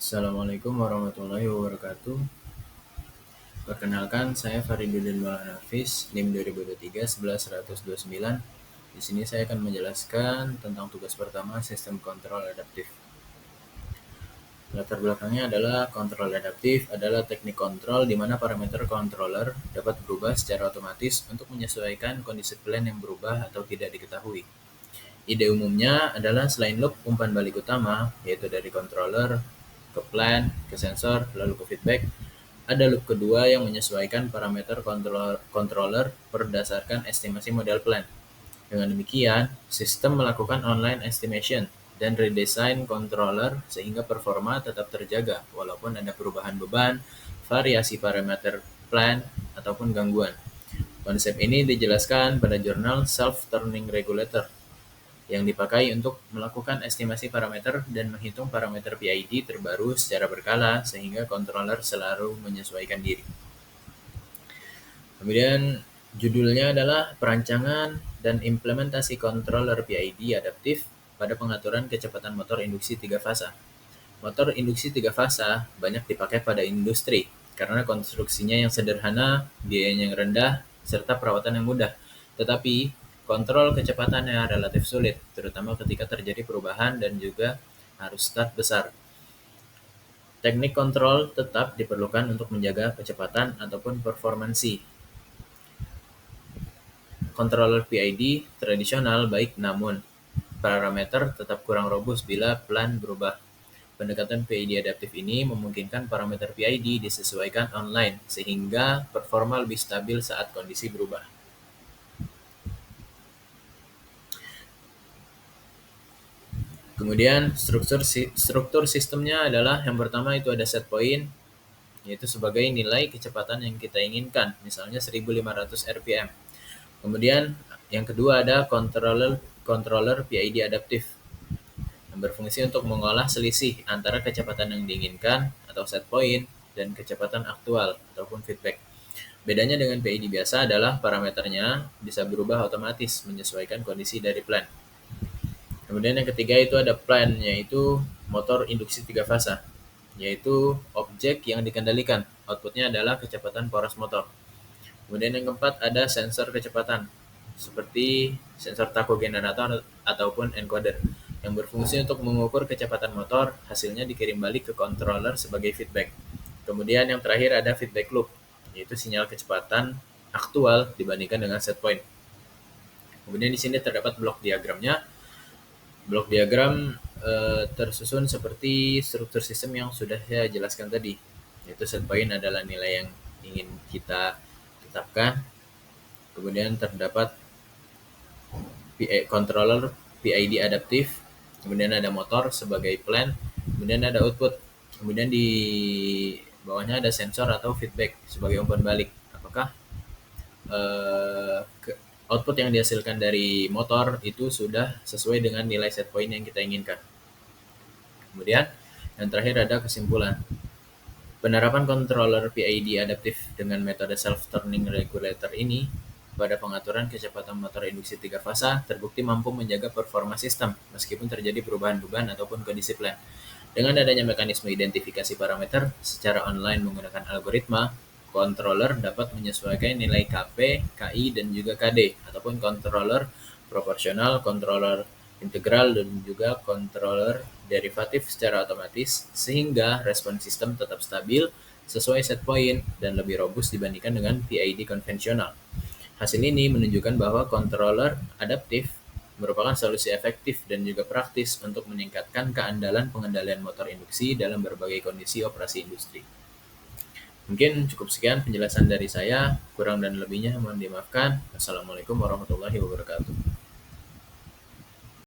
Assalamualaikum warahmatullahi wabarakatuh. Perkenalkan, saya Faridudin Maulana Hafiz, NIM 2023 11129. Di sini saya akan menjelaskan tentang tugas pertama sistem kontrol adaptif. Latar belakangnya adalah kontrol adaptif adalah teknik kontrol di mana parameter controller dapat berubah secara otomatis untuk menyesuaikan kondisi plan yang berubah atau tidak diketahui. Ide umumnya adalah selain loop umpan balik utama, yaitu dari controller ke plan, ke sensor, lalu ke feedback, ada loop kedua yang menyesuaikan parameter controller berdasarkan estimasi model plan. Dengan demikian, sistem melakukan online estimation dan redesign controller sehingga performa tetap terjaga walaupun ada perubahan beban, variasi parameter plan, ataupun gangguan. Konsep ini dijelaskan pada jurnal Self-Turning Regulator yang dipakai untuk melakukan estimasi parameter dan menghitung parameter PID terbaru secara berkala sehingga controller selalu menyesuaikan diri. Kemudian judulnya adalah perancangan dan implementasi controller PID adaptif pada pengaturan kecepatan motor induksi 3 fasa. Motor induksi 3 fasa banyak dipakai pada industri karena konstruksinya yang sederhana, biayanya yang rendah, serta perawatan yang mudah. Tetapi kontrol kecepatannya relatif sulit, terutama ketika terjadi perubahan dan juga harus start besar. Teknik kontrol tetap diperlukan untuk menjaga kecepatan ataupun performansi. Controller PID tradisional baik, namun parameter tetap kurang robust bila plan berubah. Pendekatan PID adaptif ini memungkinkan parameter PID disesuaikan online sehingga performa lebih stabil saat kondisi berubah. Kemudian struktur sistemnya adalah yang pertama itu ada set point, yaitu sebagai nilai kecepatan yang kita inginkan, misalnya 1500 rpm. Kemudian yang kedua ada controller PID adaptif yang berfungsi untuk mengolah selisih antara kecepatan yang diinginkan atau set point dan kecepatan aktual ataupun feedback. Bedanya dengan PID biasa adalah parameternya bisa berubah otomatis menyesuaikan kondisi dari plan. Kemudian yang ketiga itu ada plan, yaitu motor induksi 3 fasa, yaitu objek yang dikendalikan. Outputnya adalah kecepatan poros motor. Kemudian yang keempat ada sensor kecepatan, seperti sensor tachogenerator ataupun encoder, yang berfungsi untuk mengukur kecepatan motor, hasilnya dikirim balik ke controller sebagai feedback. Kemudian yang terakhir ada feedback loop, yaitu sinyal kecepatan aktual dibandingkan dengan set point. Kemudian di sini terdapat blok diagramnya. Blok diagram tersusun seperti struktur sistem yang sudah saya jelaskan tadi, yaitu set point adalah nilai yang ingin kita tetapkan. Kemudian terdapat controller PID adaptif, kemudian ada motor sebagai plan, kemudian ada output, kemudian di bawahnya ada sensor atau feedback sebagai umpan balik. Apakah output yang dihasilkan dari motor itu sudah sesuai dengan nilai set point yang kita inginkan. Kemudian yang terakhir ada kesimpulan. Penerapan controller PID adaptif dengan metode self-turning regulator ini pada pengaturan kecepatan motor induksi 3 fasa terbukti mampu menjaga performa sistem meskipun terjadi perubahan beban ataupun kondisi plan. Dengan adanya mekanisme identifikasi parameter secara online menggunakan algoritma, controller dapat menyesuaikan nilai KP, KI, dan juga KD ataupun controller proporsional, controller integral, dan juga controller derivatif secara otomatis sehingga respon sistem tetap stabil sesuai set point dan lebih robust dibandingkan dengan PID konvensional. Hasil ini menunjukkan bahwa controller adaptif merupakan solusi efektif dan juga praktis untuk meningkatkan keandalan pengendalian motor induksi dalam berbagai kondisi operasi industri. Mungkin cukup sekian penjelasan dari saya, kurang dan lebihnya mohon dimaafkan. Wassalamualaikum warahmatullahi wabarakatuh.